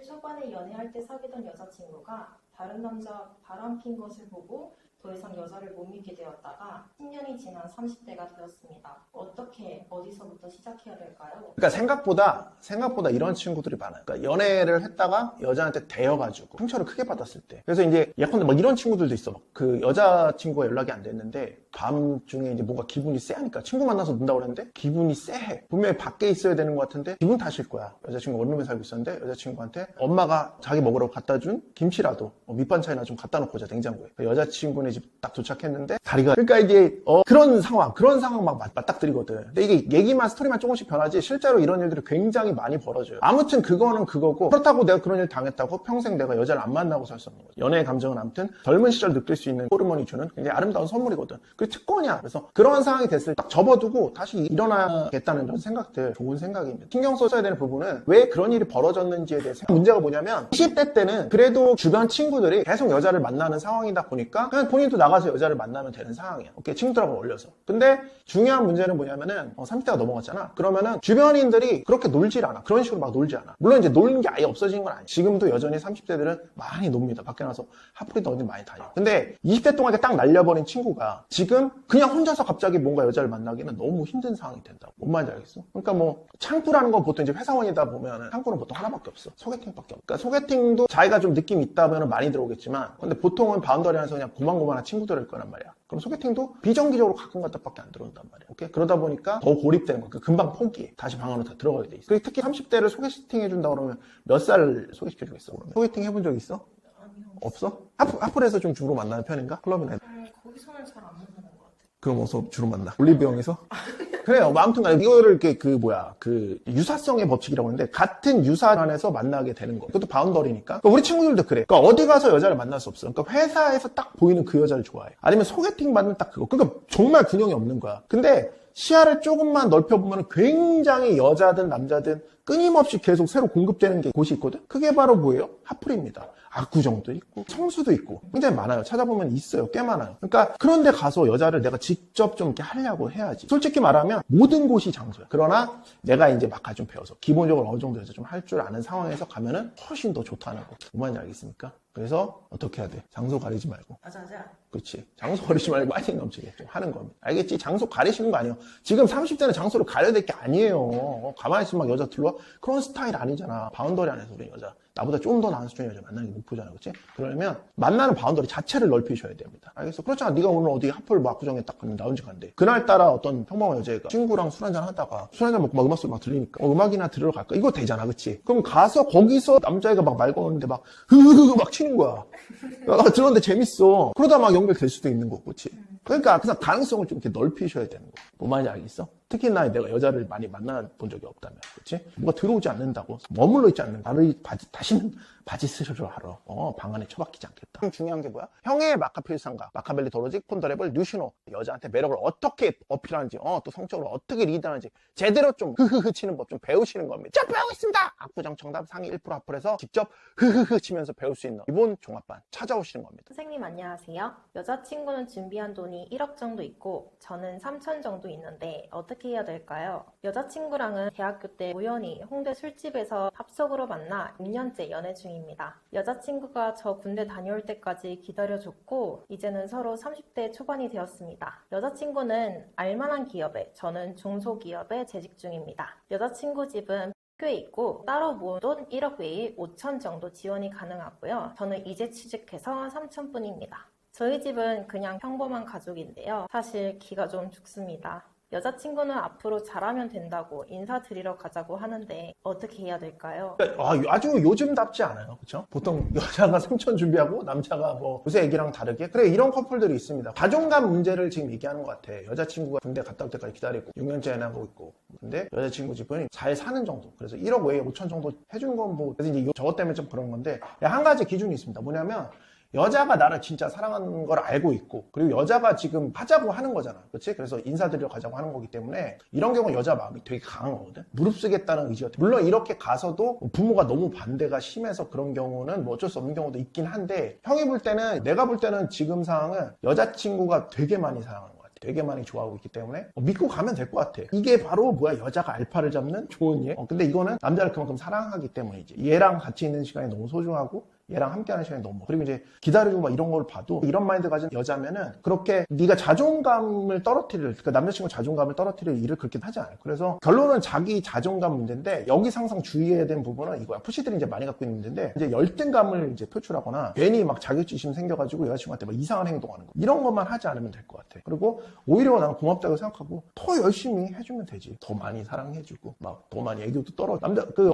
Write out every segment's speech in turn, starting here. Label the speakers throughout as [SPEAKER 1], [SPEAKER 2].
[SPEAKER 1] 초반에 연애할 때 사귀던 여자친구가 다른 남자 바람핀 것을 보고 더 이상 여자를 못 믿게 되었다가 10년이 지난 30대가 되었습니다. 어떻게, 어디서부터 시작해야 될까요?
[SPEAKER 2] 그러니까 생각보다 이런 친구들이 많아요. 그러니까 연애를 했다가 여자한테 대여가지고 상처를 크게 받았을 때. 그래서 이제 예컨대 막 이런 친구들도 있어. 막 그 여자친구가 연락이 안 됐는데 밤중에 이제 뭔가 기분이 쎄하니까 친구 만나서 논다고 그랬는데 기분이 쎄해. 분명히 밖에 있어야 되는 것 같은데 기분 탓일 거야. 여자친구가 원룸에 살고 있었는데 여자친구한테 엄마가 자기 먹으러 갖다 준 김치라도 밑반찬이나 좀 갖다 놓고 자, 냉장고에. 여자친구네 집 딱 도착했는데 다리가, 그러니까 이게 그런 상황 막 맞닥뜨리거든. 근데 이게 얘기만 스토리만 조금씩 변하지 실제로 이런 일들이 굉장히 많이 벌어져요. 아무튼 그거는 그거고, 그렇다고 내가 그런 일 당했다고 평생 내가 여자를 안 만나고 살 수 없는 거죠. 연애의 감정은 아무튼 젊은 시절 느낄 수 있는 호르몬이 주는 굉장히 아름다운 선물이거든. 그게 특권이야. 그래서 그런 상황이 됐을 때 딱 접어두고 다시 일어나겠다는 이런 생각들, 좋은 생각입니다. 신경 써줘야 되는 부분은 왜 그런 일이 벌어졌는지에 대해서. 문제가 뭐냐면 20대 때는 그래도 주변 친구들이 계속 여자를 만나는 상황이다 보니까 그냥 본인도 나가서 여자를 만나면 되는 상황이야. 오케이, 친구들하고 어울려서. 근데 중요한 문제는 뭐냐면은 30대가 넘어갔잖아. 그러면은 주변인들이 그렇게 놀질 않아. 그런 식으로 막 놀지 않아. 물론 이제 노는 게 아예 없어진 건 아니야. 지금도 여전히 30대들은 많이 놉니다. 밖에 나서 핫플이도 어디 많이 다녀. 근데 20대 동안 이렇게 딱 날려버린 친구가 지금 그냥 혼자서 갑자기 뭔가 여자를 만나기는 너무 힘든 상황이 된다고. 뭔 말인지 알겠어? 그러니까 뭐 창구라는 건 보통 이제 회사원이다 보면은 창구는 보통 하나밖에 없어. 소개팅밖에 없어. 그러니까 소개팅도 자기가 좀 느낌 있다면 많이 들어오겠지만 근데 보통은 바운더리 안에서 그냥 고만고만한 친구들일 거란 말이야. 그럼 소개팅도 비정기적으로 가끔 갖다밖에 안 들어온단 말이야. 오케이? 그러다 보니까 더 고립되는 거야. 금방 포기해. 다시 방 안으로 다 들어가게 돼 있어. 그리고 특히 30대를 소개팅 해준다 그러면 몇 살 소개시켜주겠어? 그러면 소개팅 해본 적 있어?
[SPEAKER 1] 아니요.
[SPEAKER 2] 없어? 하플에서 좀 주로 만나는 편인가? 클럽이나?
[SPEAKER 1] 거기서는 잘 안 만나는 것 같아요.
[SPEAKER 2] 그럼 어디서 주로 만나? 올리브영에서? 그래요. 뭐 아무튼 간에 이거를 이렇게 유사성의 법칙이라고 하는데 같은 유사 안에서 만나게 되는 거. 이것도 바운더리니까. 그러니까 우리 친구들도 그래. 그러니까 어디 가서 여자를 만날 수 없어. 그러니까 회사에서 딱 보이는 그 여자를 좋아해. 아니면 소개팅 받는 딱 그거. 그러니까 정말 균형이 없는 거야. 근데 시야를 조금만 넓혀보면 굉장히 여자든 남자든 끊임없이 계속 새로 공급되는 게 곳이 있거든? 그게 바로 뭐예요? 핫플입니다. 압구정도 있고 성수도 있고 굉장히 많아요. 찾아보면 있어요. 꽤 많아요. 그러니까 그런데 가서 여자를 내가 직접 좀 이렇게 하려고 해야지. 솔직히 말하면 모든 곳이 장소야. 그러나 내가 이제 막 좀 배워서 기본적으로 어느 정도 해서 좀 할 줄 아는 상황에서 가면은 훨씬 더 좋다는 거. 뭐만지 알겠습니까? 그래서 어떻게 해야 돼? 장소 가리지 말고.
[SPEAKER 1] 맞아.
[SPEAKER 2] 그렇지. 장소 가리지 말고 파이팅 넘치게 좀 하는 겁니다. 알겠지? 장소 가리시는 거 아니에요. 지금 30대는 장소를 가려야 될 게 아니에요. 가만히 있으면 막 여자 들러와? 그런 스타일 아니잖아. 바운더리 안에서 우리 여자. 나보다 좀 더 나은 수준의 여자 만나는 게 목표잖아. 그렇지? 그러면 만나는 바운더리 자체를 넓히셔야 됩니다. 알겠어? 그렇잖아. 네가 오늘 어디 핫플 압구정에 딱 갔는데 나 언제 간대. 그날따라 어떤 평범한 여자애가 친구랑 술 한잔 하다가 술 한잔 먹고 막 음악 소리 막 들리니까 음악이나 들으러 갈까? 이거 되잖아. 그치? 그럼 가서 거기서 남자애가 막 말 거는데 막 흐흐흐 막 치는 거야. 들었는데 재밌어. 그러다 막 연결될 수도 있는 거고. 그치? 그러니까 그냥 가능성을 좀 이렇게 넓히셔야 되는 거. 뭐 말인지 알겠어? 특히나 내가 여자를 많이 만나본 적이 없다면, 그렇지? 뭐가 들어오지 않는다고, 머물러 있지 않는다. 나를 다시는 바지 쓰셔줘 하러. 방 안에 처박히지 않겠다. 중요한 게 뭐야? 형의 마카필상가, 마카벨리 도로직, 폰더레블, 뉴시노. 여자한테 매력을 어떻게 어필하는지, 또 성적으로 어떻게 리드하는지 제대로 좀 흐흐흐 치는 법 좀 배우시는 겁니다. 자, 배우고 있습니다! 압구정 정답 상위 1% 앞플에서 직접 흐흐흐 치면서 배울 수 있는 기본 종합반 찾아오시는 겁니다.
[SPEAKER 1] 선생님 안녕하세요. 여자친구는 준비한 돈이 1억 정도 있고 저는 3천 정도 있는데 어떻게 해야 될까요? 여자친구랑은 대학교 때 우연히 홍대 술집에서 합석으로 만나 6년째 연애 중입니다. 여자친구가 저 군대 다녀올 때까지 기다려줬고 이제는 서로 30대 초반이 되었습니다. 여자친구는 알만한 기업에 저는 중소기업에 재직 중입니다. 여자친구 집은 꽤 있고 따로 모은 돈 1억 외에 5천 정도 지원이 가능하고요. 저는 이제 취직해서 3천 뿐입니다. 저희 집은 그냥 평범한 가족인데요. 사실 기가 좀 죽습니다. 여자친구는 앞으로 잘하면 된다고 인사드리러 가자고 하는데 어떻게 해야 될까요?
[SPEAKER 2] 아주 요즘답지 않아요. 그렇죠? 보통 여자가 3천 준비하고 남자가 뭐 요새 얘기랑 다르게 그래 이런 커플들이 있습니다. 자존감 문제를 지금 얘기하는 것 같아. 여자친구가 군대 갔다 올 때까지 기다리고 6년째 연애하고 있고 근데 여자친구 집은 잘 사는 정도 그래서 1억 외에 5천 정도 해준 건 뭐 그래서 이제 저것 때문에 좀 그런 건데 한 가지 기준이 있습니다. 뭐냐면 여자가 나를 진짜 사랑하는 걸 알고 있고 그리고 여자가 지금 하자고 하는 거잖아. 그렇지? 그래서 인사드리러 가자고 하는 거기 때문에 이런 경우는 여자 마음이 되게 강한 거거든. 무릅쓰겠다는 의지가 물론 이렇게 가서도 부모가 너무 반대가 심해서 그런 경우는 뭐 어쩔 수 없는 경우도 있긴 한데 형이 볼 때는 내가 볼 때는 지금 상황은 여자친구가 되게 많이 사랑하는 거야. 되게 많이 좋아하고 있기 때문에 믿고 가면 될 것 같아. 이게 바로 뭐야, 여자가 알파를 잡는 좋은 예. 근데 이거는 남자를 그만큼 사랑하기 때문이지. 얘랑 같이 있는 시간이 너무 소중하고 얘랑 함께하는 시간이 너무, 그리고 이제 기다리고 막 이런 걸 봐도 이런 마인드 가진 여자면은 그렇게 네가 자존감을 떨어뜨릴, 그러니까 남자친구 자존감을 떨어뜨릴 일을 그렇게 하지 않아요. 그래서 결론은 자기 자존감 문제인데, 여기 항상 주의해야 되는 부분은 이거야. 푸시들이 이제 많이 갖고 있는 문제인데, 이제 열등감을 이제 표출하거나 괜히 막 자격지심 생겨가지고 여자친구한테 막 이상한 행동하는 거, 이런 것만 하지 않으면 될 것 같아. 그리고 오히려 난 고맙다고 생각하고 더 열심히 해주면 되지. 더 많이 사랑해주고 막 더 많이 애교도 떨어.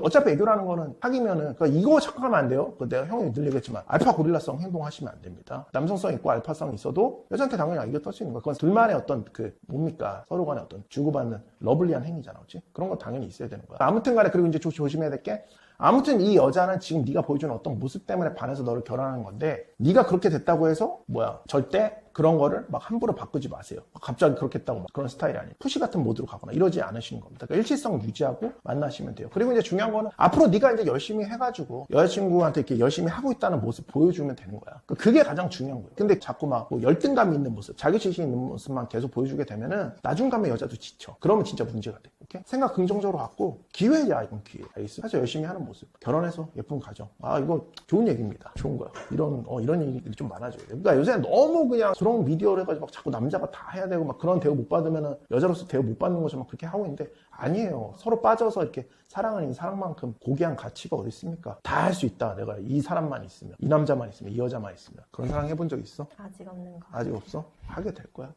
[SPEAKER 2] 어차피 애교라는 거는 사귀면은, 그러니까 이거 착각하면 안 돼요. 내가 형이 늘 얘기했지만 알파 고릴라성 행동하시면 안 됩니다. 남성성 있고 알파성 있어도 여자한테 당연히 애교 떨 수 있는 거. 그건 둘만의 어떤 뭡니까, 서로 간의 어떤 주고받는 러블리한 행위잖아, 그렇지? 그런 거 당연히 있어야 되는 거야. 아무튼간에, 그리고 이제 조심해야 될 게, 아무튼 이 여자는 지금 네가 보여주는 어떤 모습 때문에 반해서 너를 결혼하는 건데, 네가 그렇게 됐다고 해서 절대 그런 거를 막 함부로 바꾸지 마세요. 갑자기 그렇게 했다고 막 그런 스타일이 아니에요. 푸시 같은 모드로 가거나 이러지 않으시는 겁니다. 그러니까 일치성 유지하고 만나시면 돼요. 그리고 이제 중요한 거는 앞으로 네가 이제 열심히 해가지고 여자친구한테 이렇게 열심히 하고 있다는 모습 보여주면 되는 거야. 그게 가장 중요한 거예요. 근데 자꾸 막 열등감이 있는 모습, 자기지심이 있는 모습만 계속 보여주게 되면은 나중 가면 여자도 지쳐. 그러면 진짜 문제가 돼. 오케이? 생각 긍정적으로 갖고 기회야, 이건 기회. 알겠어? 사실 열심히 하는 모습. 결혼해서 예쁜 가정. 이거 좋은 얘기입니다. 좋은 거야. 이런 일이 좀 많아져요. 그러니까 요새 너무 그냥 그런 미디어를 해가지고 막 자꾸 남자가 다 해야 되고 막 그런 대우 못 받으면은 여자로서 대우 못 받는 것처럼 그렇게 하고 있는데, 아니에요. 서로 빠져서 이렇게 사랑은 이 사랑만큼 고귀한 가치가 어디 있습니까? 다 할 수 있다. 내가 이 사람만 있으면, 이 남자만 있으면, 이 여자만 있으면. 그런 사랑 해본 적 있어?
[SPEAKER 1] 아직 없는 거.
[SPEAKER 2] 아직 없어? 하게 될 거야.